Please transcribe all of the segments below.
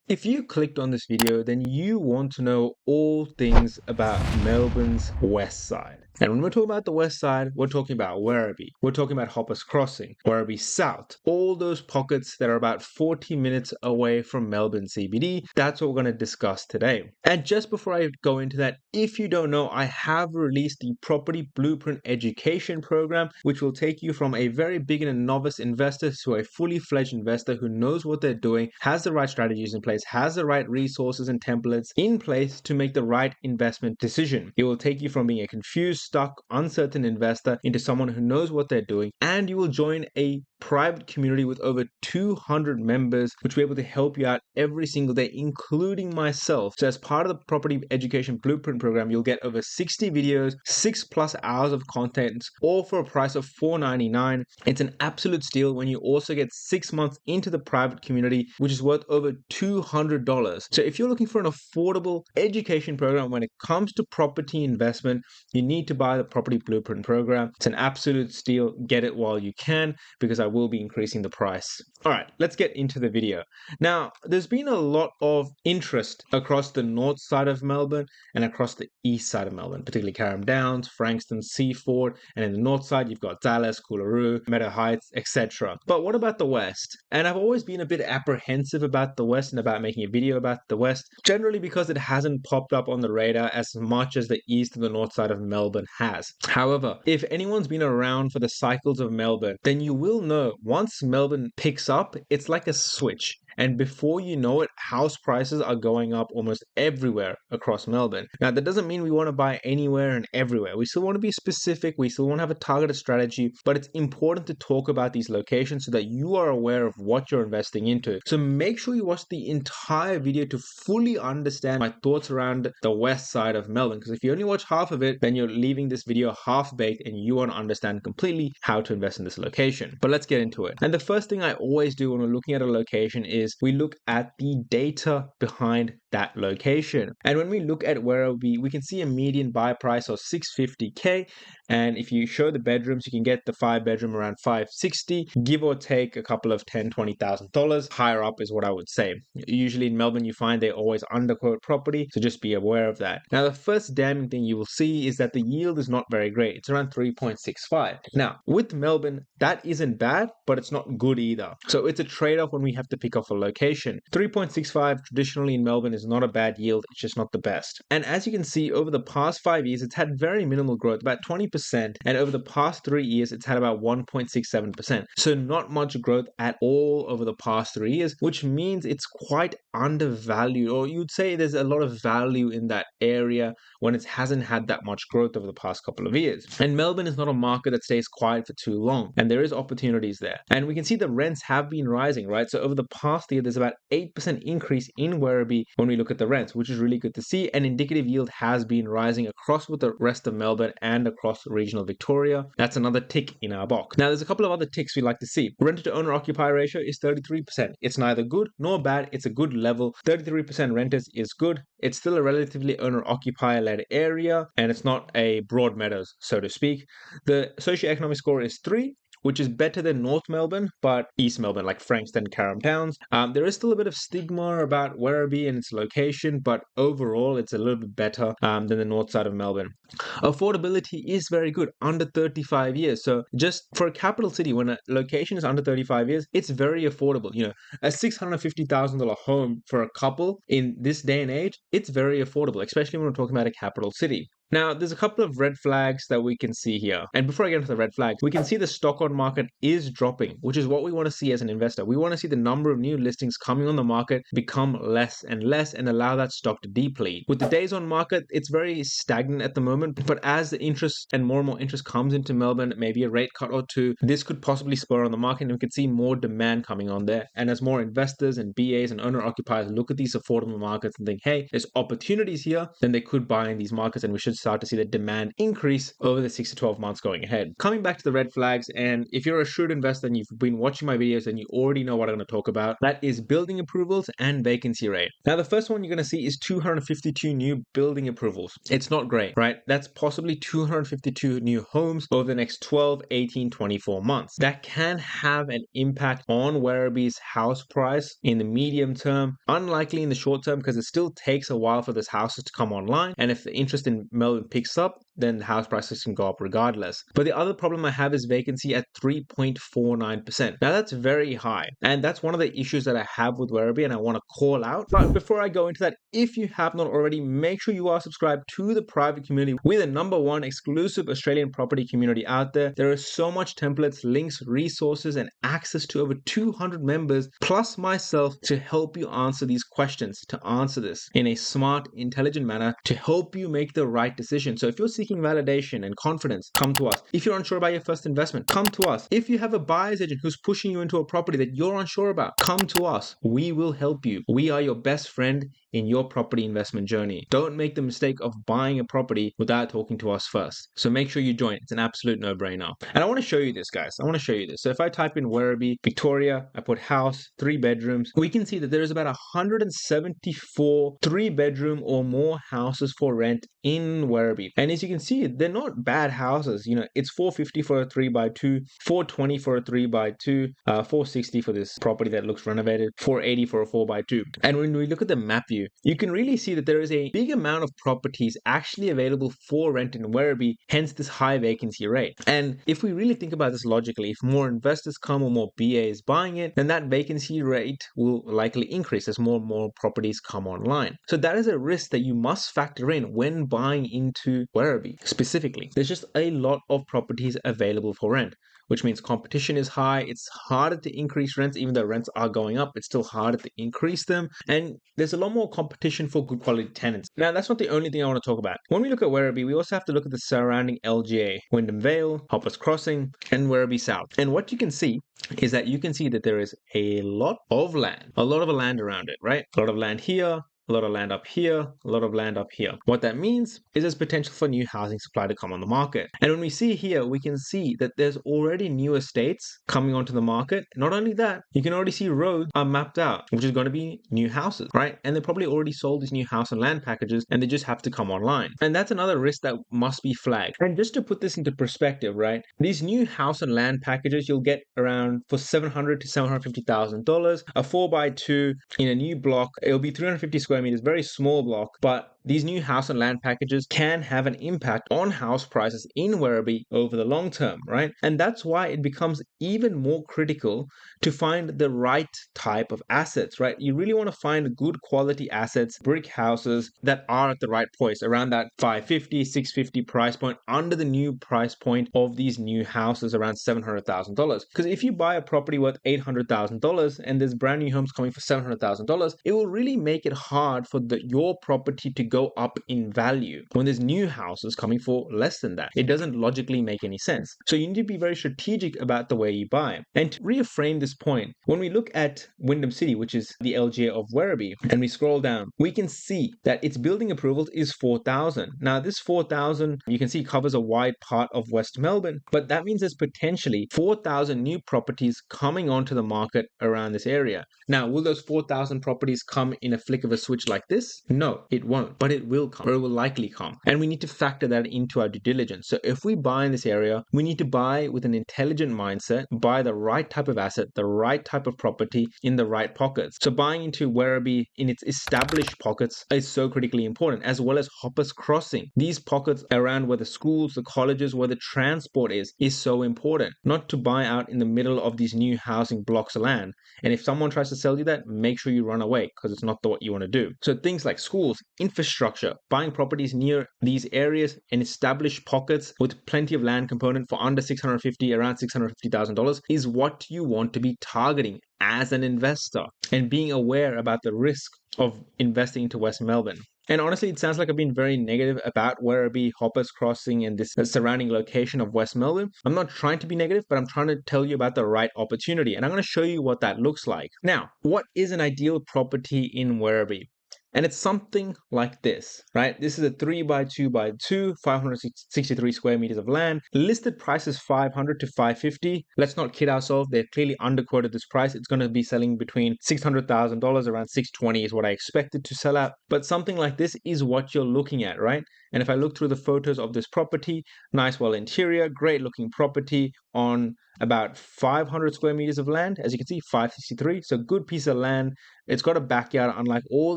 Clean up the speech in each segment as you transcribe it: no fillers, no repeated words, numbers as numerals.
If you clicked on this video, then you want to know all things about Melbourne's west side. And when we're talking about the west side, we're talking about Werribee, we're talking about Hoppers Crossing, Werribee South, all those pockets that are about 40 minutes away from Melbourne CBD. That's what we're going to discuss today. And just before I go into that, if you don't know, I have released the Property Blueprint Education Program, which will take you from a very beginner novice investor to a fully fledged investor who knows what they're doing, has the right strategies in place, has the right resources and templates in place to make the right investment decision. It will take you from being a confused, stuck, uncertain investor into someone who knows what they're doing, and you will join a private community with over 200 members, which will be able to help you out every single day, including myself. So as part of the Property Education Blueprint Program, you'll get over 60 videos, 6+ hours of content, all for a price of $4.99. It's an absolute steal when you also get 6 months into the private community, which is worth over $200. So if you're looking for an affordable education program when it comes to property investment, you need to buy the Property Blueprint Program. It's an absolute steal. Get it while you can, because I will be increasing the price. All right, let's get into the video. Now, there's been a lot of interest across the north side of Melbourne and across the east side of Melbourne, particularly Carrum Downs, Frankston, Seaford, and in the north side, you've got Dallas, Coolaroo, Meadow Heights, etc. But what about the west? And I've always been a bit apprehensive about the west and about making a video about the west, generally because it hasn't popped up on the radar as much as the east and the north side of Melbourne has. However, if anyone's been around for the cycles of Melbourne, then you will know once Melbourne picks up, it's like a switch. And before you know it, house prices are going up almost everywhere across Melbourne. Now, that doesn't mean we want to buy anywhere and everywhere. We still want to be specific. We still want to have a targeted strategy, but it's important to talk about these locations so that you are aware of what you're investing into. So make sure you watch the entire video to fully understand my thoughts around the west side of Melbourne. Because if you only watch half of it, then you're leaving this video half-baked and you want to understand completely how to invest in this location. But let's get into it. And the first thing I always do when we're looking at a location is we look at the data behind that location. And when we look at Werribee, we can see a median buy price of $650K. And if you show the bedrooms, you can get the 5-bedroom around $560, give or take a couple of $10,000-$20,000. Higher up is what I would say. Usually in Melbourne, you find they always underquote property, so just be aware of that. Now, the first damning thing you will see is that the yield is not very great. It's around 3.65. Now, with Melbourne, that isn't bad, but it's not good either. So it's a trade-off when we have to pick off a location. 3.65 traditionally in Melbourne is not a bad yield, it's just not the best. And as you can see, over the past 5 years, it's had very minimal growth, about 20%, and over the past 3 years, it's had about 1.67%. So not much growth at all over the past 3 years, which means it's quite undervalued, or you'd say there's a lot of value in that area when it hasn't had that much growth over the past couple of years. And Melbourne is not a market that stays quiet for too long, and there is opportunities there. And we can see the rents have been rising, right? So over the past year, there's about 8% increase in Werribee when we look at the rents, which is really good to see. And indicative yield has been rising across with the rest of Melbourne and across regional Victoria. That's another tick in our box. Now, there's a couple of other ticks we like to see. Renter to owner occupier ratio is 33%. It's neither good nor bad. It's a good level. 33% renters is good. It's still a relatively owner occupier led area, and it's not a broad meadows, so to speak. The socioeconomic score is 3, which is better than North Melbourne, but East Melbourne, like Frankston, Carrum Downs. There is still a bit of stigma about Werribee and its location, but overall, it's a little bit better than the north side of Melbourne. Affordability is very good, under 35 years. So just for a capital city, when a location is under 35 years, it's very affordable. You know, a $650,000 home for a couple in this day and age, it's very affordable, especially when we're talking about a capital city. Now, there's a couple of red flags that we can see here. And before I get into the red flags, we can see the stock on market is dropping, which is what we want to see as an investor. We want to see the number of new listings coming on the market become less and less and allow that stock to deplete. With the days on market, it's very stagnant at the moment, but as the interest and more interest comes into Melbourne, maybe a rate cut or two, this could possibly spur on the market and we could see more demand coming on there. And as more investors and BAs and owner occupiers look at these affordable markets and think, hey, there's opportunities here, then they could buy in these markets and we should should start to see the demand increase over the 6 to 12 months going ahead. Coming back to the red flags, and if you're a shrewd investor and you've been watching my videos and you already know what I'm going to talk about, that is building approvals and vacancy rate. Now, the first one you're going to see is 252 new building approvals. It's not great, right? That's possibly 252 new homes over the next 12, 18, 24 months. That can have an impact on Werribee's house price in the medium term, unlikely in the short term because it still takes a while for this houses to come online. And if the interest in Melbourne picks up, then the house prices can go up regardless. But the other problem I have is vacancy at 3.49%. Now that's very high. And that's one of the issues that I have with Werribee and I want to call out. But before I go into that, if you have not already, make sure you are subscribed to the private community. We're the #1 exclusive Australian property community out there. There are so much templates, links, resources, and access to over 200 members, plus myself, to help you answer these questions, to answer this in a smart, intelligent manner, to help you make the right decision. So if you're seeking validation and confidence, come to us. If you're unsure about your first investment, come to us. If you have a buyer's agent who's pushing you into a property that you're unsure about, come to us. We will help you. We are your best friend in your property investment journey. Don't make the mistake of buying a property without talking to us first. So make sure you join. It's an absolute no-brainer. And I want to show you this, guys. I want to show you this. So if I type in Werribee, Victoria, I put house, 3 bedrooms, we can see that there is about 174 3-bedroom or more houses for rent in Werribee. And as you can see, they're not bad houses. You know, it's $450 for a 3x2, $420 for a 3x2, $460 for this property that looks renovated, $480 for a 4x2. And when we look at the map view, you can really see that there is a big amount of properties actually available for rent in Werribee, hence this high vacancy rate. And if we really think about this logically, if more investors come or more BAs buying it, then that vacancy rate will likely increase as more and more properties come online. So that is a risk that you must factor in when buying into Werribee specifically. There's just a lot of properties available for rent, which means competition is high. It's harder to increase rents. Even though rents are going up, it's still harder to increase them. And there's a lot more competition for good quality tenants. Now, that's not the only thing I want to talk about. When we look at Werribee, we also have to look at the surrounding LGA, Wyndham Vale, Hoppers Crossing, and Werribee South. And what you can see is that there is a lot of land around it, right? A lot of land here, a lot of land up here, a lot of land up here. What that means is there's potential for new housing supply to come on the market. And when we see here, we can see that there's already new estates coming onto the market. Not only that, you can already see roads are mapped out, which is going to be new houses, right? And they probably already sold these new house and land packages and they just have to come online. And that's another risk that must be flagged. And just to put this into perspective, right? These new house and land packages you'll get around for $700,000 to $750,000. A 4x2 in a new block, it'll be 350 square meters, very small block, but these new house and land packages can have an impact on house prices in Werribee over the long term, right? And that's why it becomes even more critical to find the right type of assets, right? You really want to find good quality assets, brick houses that are at the right price, around that $550, $650 price point, under the new price point of these new houses around $700,000. Because if you buy a property worth $800,000 and there's brand new homes coming for $700,000, it will really make it hard for your property to go up in value when there's new houses coming for less than that. It doesn't logically make any sense. So you need to be very strategic about the way you buy. And to reframe this point, when we look at Wyndham City, which is the LGA of Werribee, and we scroll down, we can see that its building approvals is 4,000. Now this 4,000, you can see, covers a wide part of West Melbourne, but that means there's potentially 4,000 new properties coming onto the market around this area. Now, will those 4,000 properties come in a flick of a switch like this? No, it won't, but it will come, or it will likely come. And we need to factor that into our due diligence. So if we buy in this area, we need to buy with an intelligent mindset, buy the right type of asset, the right type of property in the right pockets. So buying into Werribee in its established pockets is so critically important, as well as Hoppers Crossing. These pockets around where the schools, the colleges, where the transport is so important. Not to buy out in the middle of these new housing blocks of land. And if someone tries to sell you that, make sure you run away, because it's not what you want to do. So things like schools, infrastructure, buying properties near these areas in established pockets with plenty of land component for under $650,000, around $650,000 is what you want to be targeting as an investor, and being aware about the risk of investing into West Melbourne. And honestly, it sounds like I've been very negative about Werribee, Hoppers Crossing, and this surrounding location of West Melbourne. I'm not trying to be negative, but I'm trying to tell you about the right opportunity. And I'm going to show you what that looks like. Now, what is an ideal property in Werribee? And it's something like this, right? This is a 3x2x2, 563 square meters of land. Listed price is 500 to 550. Let's not kid ourselves. They've clearly underquoted this price. It's going to be selling between $600,000, around 620 is what I expected to sell at. But something like this is what you're looking at, right? And if I look through the photos of this property, nice, well interior, great looking property on about 500 square meters of land. As you can see, 563. So good piece of land. It's got a backyard, unlike all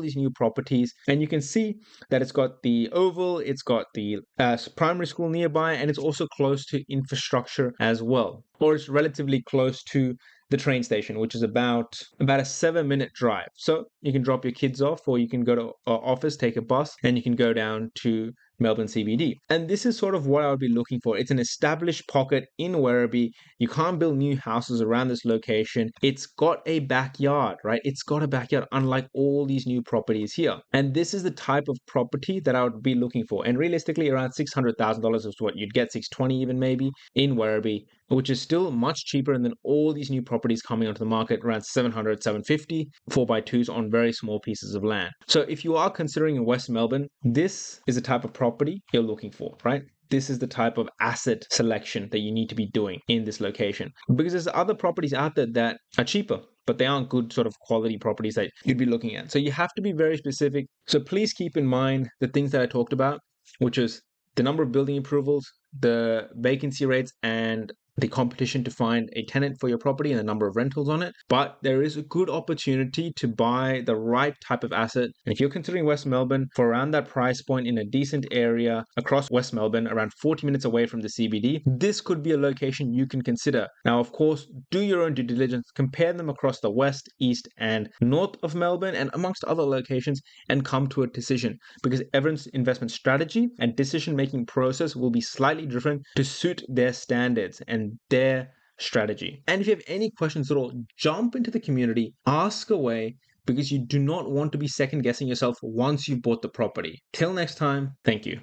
these new properties. And you can see that it's got the oval, it's got the primary school nearby, and it's also close to infrastructure as well. Or it's relatively close to the train station, which is about a 7-minute drive. So you can drop your kids off, or you can go to office, take a bus, and you can go down to Melbourne CBD. And this is sort of what I would be looking for. It's an established pocket in Werribee. You can't build new houses around this location. It's got a backyard, right? It's got a backyard, unlike all these new properties here. And this is the type of property that I would be looking for. And realistically, around $600,000 is what you'd get, 620 even maybe, in Werribee, which is still much cheaper than all these new properties coming onto the market, around 700, 750, 4x2s on very small pieces of land. So if you are considering West Melbourne, this is the type of property you're looking for, right? This is the type of asset selection that you need to be doing in this location, because there's other properties out there that are cheaper, but they aren't good sort of quality properties that you'd be looking at. So you have to be very specific. So please keep in mind the things that I talked about, which is the number of building approvals, the vacancy rates, and the competition to find a tenant for your property and the number of rentals on it. But there is a good opportunity to buy the right type of asset. And if you're considering West Melbourne for around that price point in a decent area across West Melbourne, around 40 minutes away from the CBD, this could be a location you can consider. Now, of course, do your own due diligence, compare them across the west, east, and north of Melbourne and amongst other locations, and come to a decision, because everyone's investment strategy and decision-making process will be slightly different to suit their standards and their strategy. And if you have any questions at all, jump into the community, ask away, because you do not want to be second guessing yourself once you've bought the property. Till next time, thank you.